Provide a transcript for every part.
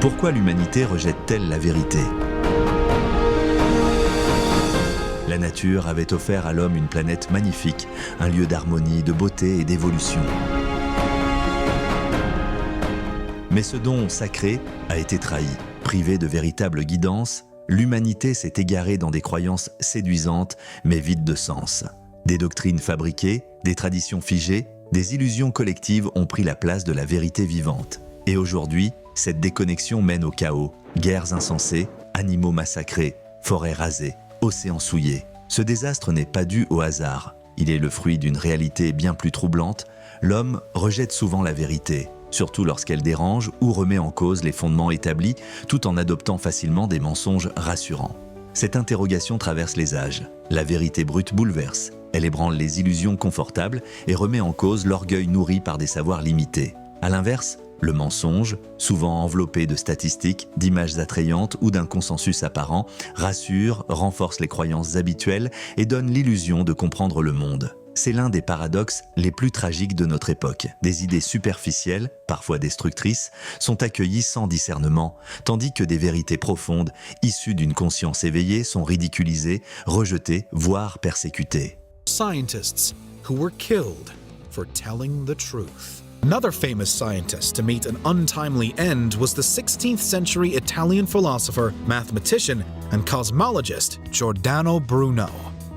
Pourquoi l'humanité rejette-t-elle la vérité? La nature avait offert à l'homme une planète magnifique, un lieu d'harmonie, de beauté et d'évolution. Mais ce don sacré a été trahi. Privée de véritable guidance, l'humanité s'est égarée dans des croyances séduisantes, mais vides de sens. Des doctrines fabriquées, des traditions figées, des illusions collectives ont pris la place de la vérité vivante. Et aujourd'hui, cette déconnexion mène au chaos. Guerres insensées, animaux massacrés, forêts rasées, océans souillés. Ce désastre n'est pas dû au hasard. Il est le fruit d'une réalité bien plus troublante. L'homme rejette souvent la vérité, surtout lorsqu'elle dérange ou remet en cause les fondements établis, tout en adoptant facilement des mensonges rassurants. Cette interrogation traverse les âges. La vérité brute bouleverse. Elle ébranle les illusions confortables et remet en cause l'orgueil nourri par des savoirs limités. À l'inverse, le mensonge, souvent enveloppé de statistiques, d'images attrayantes ou d'un consensus apparent, rassure, renforce les croyances habituelles et donne l'illusion de comprendre le monde. C'est l'un des paradoxes les plus tragiques de notre époque. Des idées superficielles, parfois destructrices, sont accueillies sans discernement, tandis que des vérités profondes, issues d'une conscience éveillée, sont ridiculisées, rejetées, voire persécutées. Scientists who were killed for telling the truth. Another famous scientist to meet an untimely end was the 16th century Italian philosopher, mathematician, and cosmologist Giordano Bruno.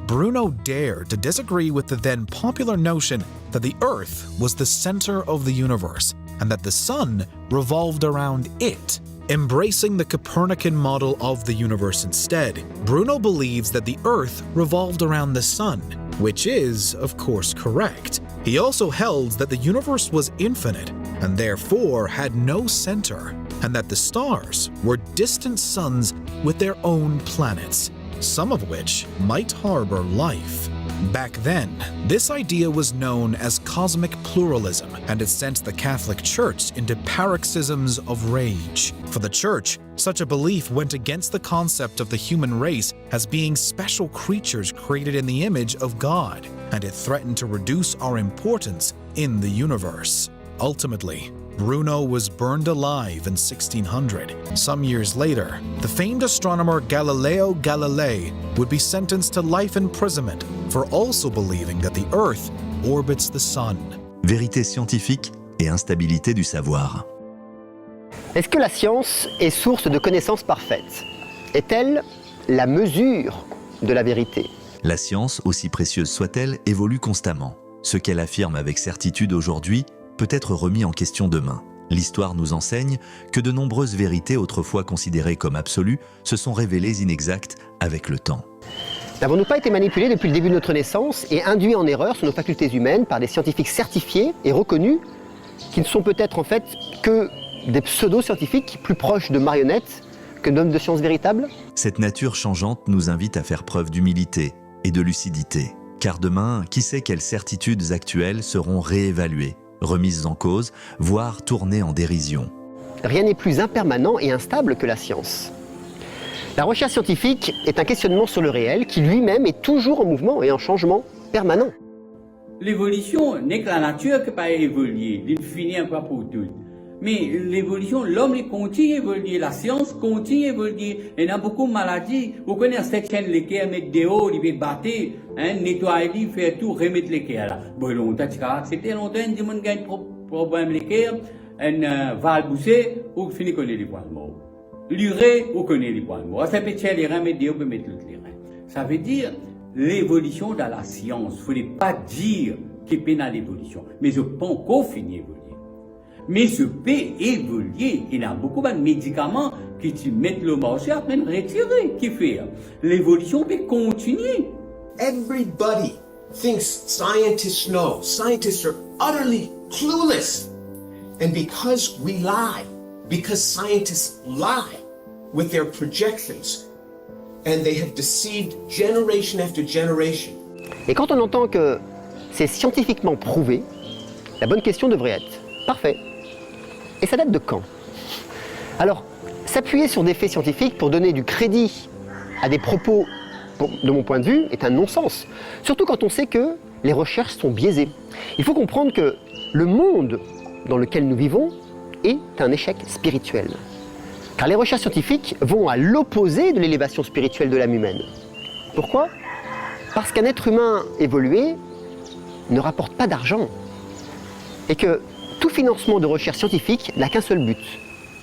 Bruno dared to disagree with the then popular notion that the Earth was the center of the universe and that the Sun revolved around it. Embracing the Copernican model of the universe instead, Bruno believes that the Earth revolved around the Sun, which is, of course, correct. He also held that the universe was infinite and therefore had no center, and that the stars were distant suns with their own planets, some of which might harbor life. Back then, this idea was known as cosmic pluralism, and it sent the Catholic Church into paroxysms of rage. For the Church, such a belief went against the concept of the human race as being special creatures created in the image of God, and it threatened to reduce our importance in the universe. Ultimately, Bruno was burned alive in 1600. Some years later, the famed astronomer Galileo Galilei would be sentenced to life imprisonment for also believing that the Earth orbits the Sun. Vérité scientifique et instabilité du savoir. Est-ce que la science est source de connaissances parfaites? Est-elle la mesure de la vérité? La science, aussi précieuse soit-elle, évolue constamment. Ce qu'elle affirme avec certitude aujourd'hui peut être remis en question demain. L'histoire nous enseigne que de nombreuses vérités autrefois considérées comme absolues se sont révélées inexactes avec le temps. N'avons-nous pas été manipulés depuis le début de notre naissance et induits en erreur sur nos facultés humaines par des scientifiques certifiés et reconnus qui ne sont peut-être en fait que des pseudo-scientifiques plus proches de marionnettes que d'hommes de science véritables? Cette nature changeante nous invite à faire preuve d'humilité et de lucidité. Car demain, qui sait quelles certitudes actuelles seront réévaluées, remises en cause, voire tournées en dérision. Rien n'est plus impermanent et instable que la science. La recherche scientifique est un questionnement sur le réel qui lui-même est toujours en mouvement et en changement permanent. L'évolution n'est que la nature qui pas évoluer, il finit un peu pour tout. Mais l'évolution, l'homme continue à évoluer, la science continue à évoluer. Il y a beaucoup de maladies. Vous connaissez cette chaîne l'équerre, mettre dehors, il va battre, nettoyer, faire tout, remettre l'équerre là. Bon, longtemps, c'était longtemps, il y a des gens qui ont problème l'équerre, un val boussé, ou finit connaître les poils morts. L'urée, ou connaît les poils morts. Ça peut être les reins, mettre dehors, peut mettre toutes les reins. Ça veut dire l'évolution dans la science. Il ne faut pas dire qu'il y a une l'évolution, mais je pense qu'on finit d'évoluer. Mais ce peut évoluer. Il y a beaucoup de médicaments qui tu mettent le marché à peine retiré, qui fait. L'évolution peut continuer. Everybody thinks scientists know. Scientists are utterly clueless. And because we lie, because scientists lie with their projections, and they have deceived generation after generation. Et quand on entend que c'est scientifiquement prouvé, la bonne question devrait être parfait. Et ça date de quand? Alors, s'appuyer sur des faits scientifiques pour donner du crédit à des propos, de mon point de vue, est un non-sens. Surtout quand on sait que les recherches sont biaisées. Il faut comprendre que le monde dans lequel nous vivons est un échec spirituel. Car les recherches scientifiques vont à l'opposé de l'élévation spirituelle de l'âme humaine. Pourquoi? Parce qu'un être humain évolué ne rapporte pas d'argent. Et que tout financement de recherche scientifique n'a qu'un seul but,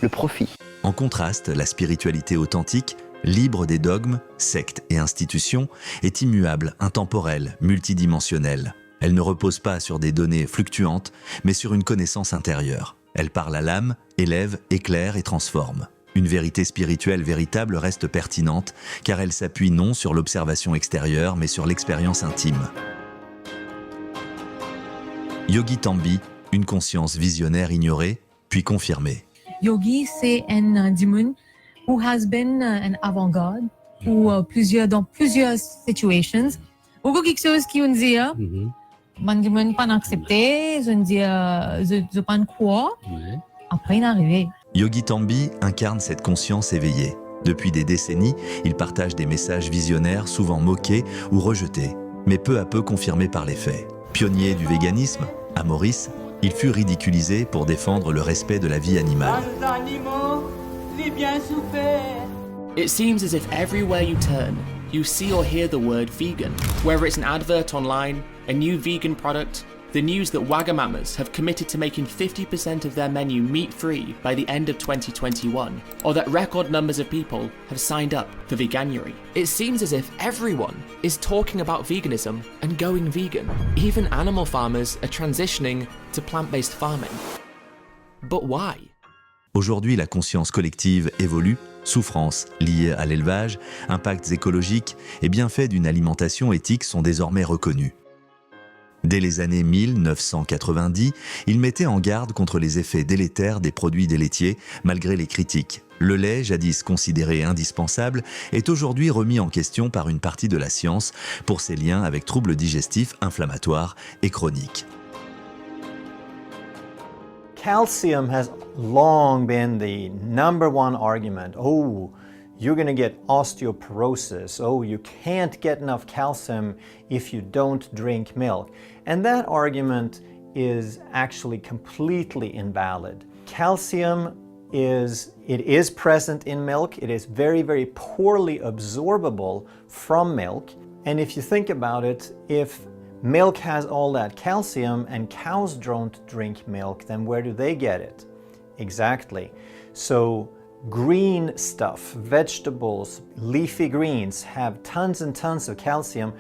le profit. En contraste, la spiritualité authentique, libre des dogmes, sectes et institutions, est immuable, intemporelle, multidimensionnelle. Elle ne repose pas sur des données fluctuantes, mais sur une connaissance intérieure. Elle parle à l'âme, élève, éclaire et transforme. Une vérité spirituelle véritable reste pertinente, car elle s'appuie non sur l'observation extérieure, mais sur l'expérience intime. Yogi Tambi, une conscience visionnaire ignorée, puis confirmée. Yogi, c'est un démon who has been an avant-garde ou dans plusieurs situations. Beaucoup quelque chose qui on dit, man démon pas accepté, on dit je pas quoi. Après il est arrivé. Yogi Tambi incarne cette conscience éveillée. Depuis des décennies, il partage des messages visionnaires souvent moqués ou rejetés, mais peu à peu confirmés par les faits. Pionnier du véganisme, à Maurice, il fut ridiculisé pour défendre le respect de la vie animale. It seems as if everywhere you turn, you see or hear the word vegan. Whether it's an advert online, a new vegan product, the news that Wagamamas have committed to making 50% of their menu meat-free by the end of 2021, or that record numbers of people have signed up for veganuary. It seems as if everyone is talking about veganism and going vegan. Even animal farmers are transitioning to plant-based farming. But why? Aujourd'hui, la conscience collective évolue, souffrances liées à l'élevage, impacts écologiques et bienfaits d'une alimentation éthique sont désormais reconnus. Dès les années 1990, il mettait en garde contre les effets délétères des produits délaitiers, malgré les critiques. Le lait, jadis considéré indispensable, est aujourd'hui remis en question par une partie de la science pour ses liens avec troubles digestifs, inflammatoires et chroniques. Calcium has long been the number one argument. Oh, you're going to get osteoporosis. Oh, you can't get enough calcium if you don't drink milk. And that argument is actually completely invalid. Calcium is present in milk. It is very, very poorly absorbable from milk. And if you think about it, if milk has all that calcium and cows don't drink milk, then where do they get it? Exactly. So green stuff, vegetables, leafy greens have tons and tons of calcium,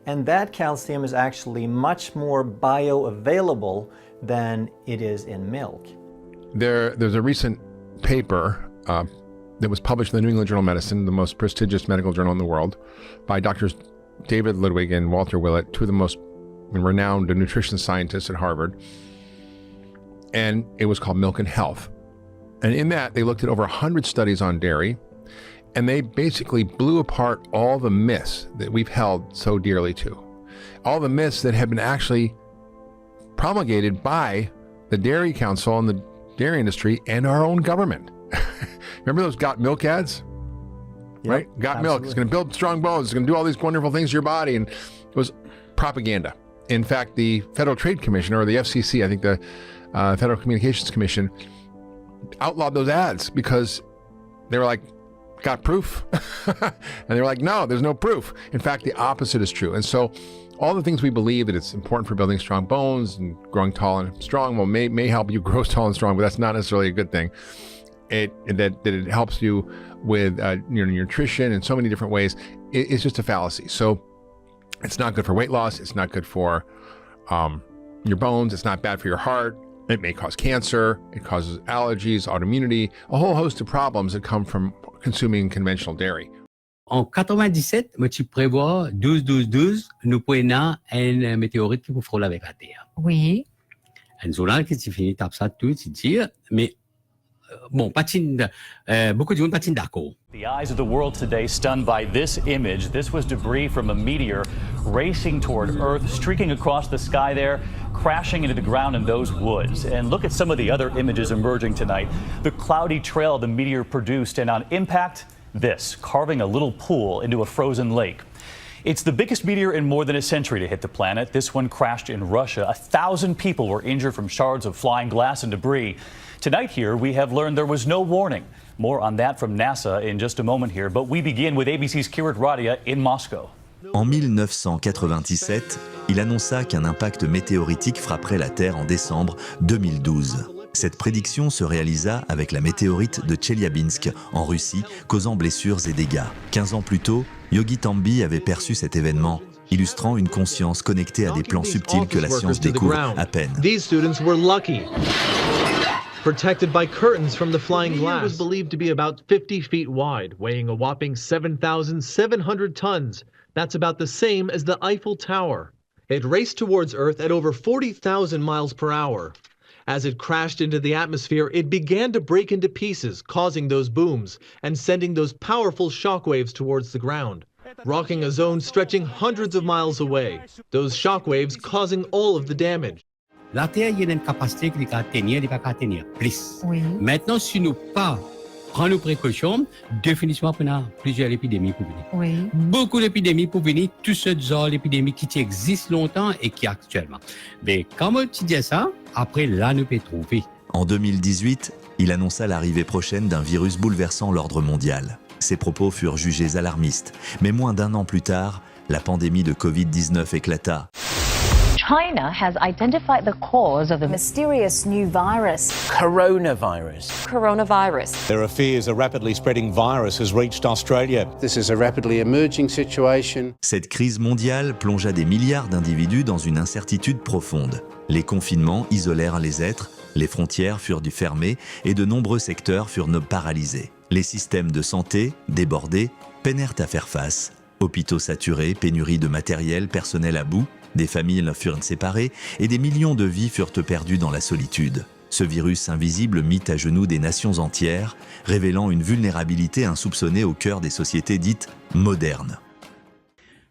and that calcium is actually much more bioavailable than it is in milk. There's a recent paper that was published in the New England Journal of Medicine, the most prestigious medical journal in the world, by Drs. David Ludwig and Walter Willett, two of the most renowned nutrition scientists at Harvard. And it was called Milk and Health. And in that, they looked at over 100 studies on dairy, and they basically blew apart all the myths that we've held so dearly to. All the myths that have been actually promulgated by the Dairy Council and the dairy industry and our own government. Remember those Got Milk ads? Yep, right? Got Milk. It's going to build strong bones. It's going to do all these wonderful things to your body. And it was propaganda. In fact, the Federal Trade Commission, or the FCC, I think the Federal Communications Commission, outlawed those ads because they were like, got proof? And they were like, no, there's no proof. In fact, the opposite is true. And so all the things we believe that it's important for building strong bones and growing tall and strong, well, may help you grow tall and strong, but that's not necessarily a good thing. That it helps you with your nutrition in so many different ways, it's just a fallacy. So it's not good for weight loss. It's not good for your bones. It's not bad for your heart. It may cause cancer. It causes allergies, autoimmunity, a whole host of problems that come from consuming conventional dairy. En 97, moi, tu prévois 12-12-12, nous pouvons une météorite qui vous frôle avec la Terre. Oui. Un journal qui finit par ça tout, tu dis, mais bon, beaucoup de gens patinent d'accord. The eyes of the world today stunned by this image. This was debris from a meteor racing toward Earth, streaking across the sky there, crashing into the ground in those woods. And look at some of the other images emerging tonight. The cloudy trail the meteor produced, and on impact, this, carving a little pool into a frozen lake. It's the biggest meteor in more than a century to hit the planet. This one crashed in Russia. 1,000 people were injured from shards of flying glass and debris. Tonight here, we have learned there was no warning. More on that from NASA in just a moment here, but we begin with ABC's Kirat Radia in Moscow. En 1997, il annonça qu'un impact météoritique frapperait la Terre en décembre 2012. Cette prédiction se réalisa avec la météorite de Tcheliabinsk en Russie, causant blessures et dégâts. 15 ans plus tôt, Yogi Tambi avait perçu cet événement, illustrant une conscience connectée à des plans subtils que la science découvre à peine. These students were lucky. Protected by curtains from the flying glass. It was believed to be about 50 feet wide, weighing a whopping 7,700 tons. That's about the same as the Eiffel Tower. It raced towards Earth at over 40,000 miles per hour. As it crashed into the atmosphere, it began to break into pieces, causing those booms and sending those powerful shockwaves towards the ground, rocking a zone stretching hundreds of miles away, those shockwaves causing all of the damage. La Terre, il y a une capacité qui va tenir, il va tenir plus. Oui. Maintenant, si nous pas prenons nos précautions, définitivement, on a plusieurs épidémies pour venir. Oui. Beaucoup d'épidémies pour venir, toutes ces épidémies qui existent longtemps et qui actuellement. Mais comme tu dis ça, après là, nous pouvons trouver. En 2018, il annonça l'arrivée prochaine d'un virus bouleversant l'ordre mondial. Ses propos furent jugés alarmistes, mais moins d'un an plus tard, la pandémie de Covid-19 éclata. China has identified the cause of the mysterious new virus. Coronavirus. There are fears a rapidly spreading virus has reached Australia. This is a rapidly emerging situation. Cette crise mondiale plongea des milliards d'individus dans une incertitude profonde. Les confinements isolèrent les êtres, les frontières furent fermées et de nombreux secteurs furent paralysés. Les systèmes de santé, débordés, peinèrent à faire face. Hôpitaux saturés, pénurie de matériel, personnel à bout, des familles furent séparées et des millions de vies furent perdues dans la solitude. Ce virus invisible mit à genoux des nations entières, révélant une vulnérabilité insoupçonnée au cœur des sociétés dites modernes.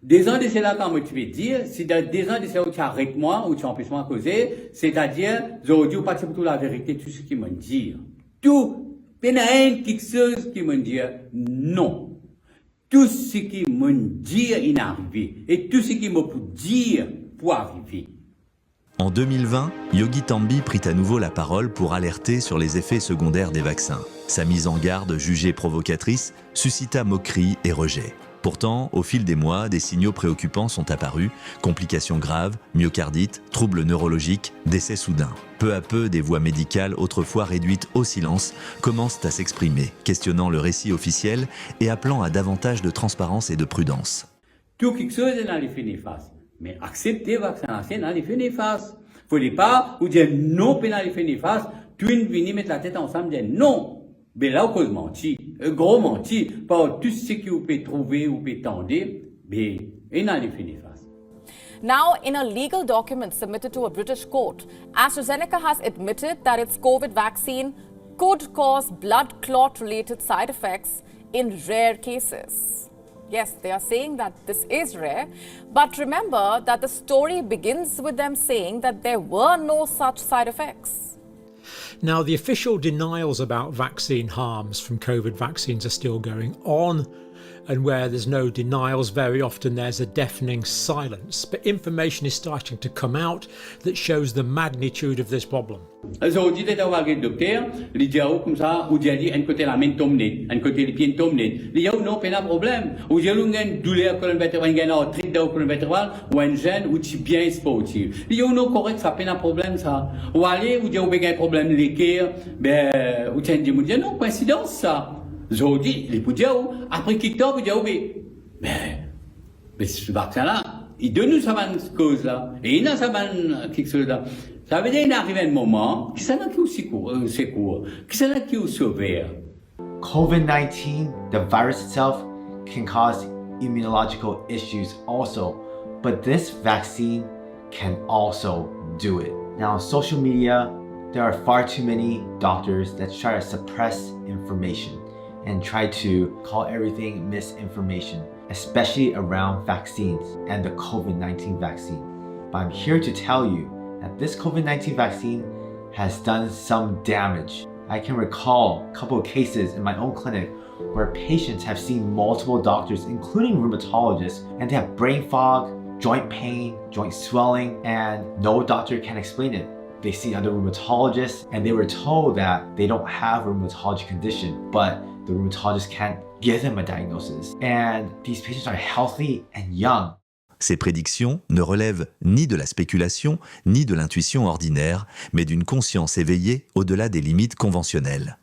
Des gens de cela, comme tu veux dire, c'est des gens de cela où tu arrêtes moi, où tu empêches moi de causer, c'est-à-dire, aujourd'hui, vous partez pour toute la vérité, tout ce qu'ils m'ont dit. Tout, il y en a quelque chose qui m'ont dit non. Tout ce qui m'ont dit est arrivé. Et tout ce qui m'ont pu dire pour arriver. En 2020, Yogi Tambi prit à nouveau la parole pour alerter sur les effets secondaires des vaccins. Sa mise en garde, jugée provocatrice, suscita moqueries et rejets. Pourtant, au fil des mois, des signaux préoccupants sont apparus, complications graves, myocardite, troubles neurologiques, décès soudains. Peu à peu, des voix médicales autrefois réduites au silence commencent à s'exprimer, questionnant le récit officiel et appelant à davantage de transparence et de prudence. Tout quelque chose est dans l'effet néfaste. Mais accepter la vaccination dans l'effet néfaste. Il ne faut pas ou dire non dans l'effet néfaste, tu viens mettre la tête ensemble et dire non. Mais là, on cause menti, gros menti, par tout ce que vous pouvez trouver ou pouvez tendre, mais il y a l'effet néfaste. Now, in a legal document submitted to a British court, AstraZeneca has admitted that its COVID vaccine could cause blood clot-related side effects in rare cases. Yes, they are saying that this is rare, but remember that the story begins with them saying that there were no such side effects. Now, the official denials about vaccine harms from COVID vaccines are still going on, and where there's no denials, very often there's a deafening silence. But information is starting to come out that shows the magnitude of this problem. Aujourd'hui, tu as un docteur, il dit comme ça, ou dit un côté la main tombe, un côté les pieds tombe. Il dit non, pas de problème. Ou dit une douleur colonne vertébrale, une arthrite de la colonne vertébrale, ou un gène, ou tu bien sportif. Il dit non, correct, ça pas de problème ça. Ou aller, ou dit ou un problème l'équerre, ben, ou tu dis non, coïncidence ça. Aujourd'hui, les pour dire après quelques temps, vous dites mais ce vaccin là, il donne nous ça cause là, et il a ça quelque chose là. Ça veut dire qu'il arrive un moment, qui s'en a qui aussi secours, qui s'en a qui aussi sauver. COVID-19, the virus itself, can cause immunological issues also, but this vaccine can also do it. Now, on social media, there are far too many doctors that try to suppress information and try to call everything misinformation, especially around vaccines and the COVID-19 vaccine. But I'm here to tell you that this COVID-19 vaccine has done some damage. I can recall a couple of cases in my own clinic where patients have seen multiple doctors, including rheumatologists, and they have brain fog, joint pain, joint swelling, and no doctor can explain it. They see other rheumatologists and they were told that they don't have a rheumatology condition, but the rheumatologist can't give them a diagnosis. And these patients are healthy and young. Ces prédictions ne relèvent ni de la spéculation, ni de l'intuition ordinaire, mais d'une conscience éveillée au-delà des limites conventionnelles.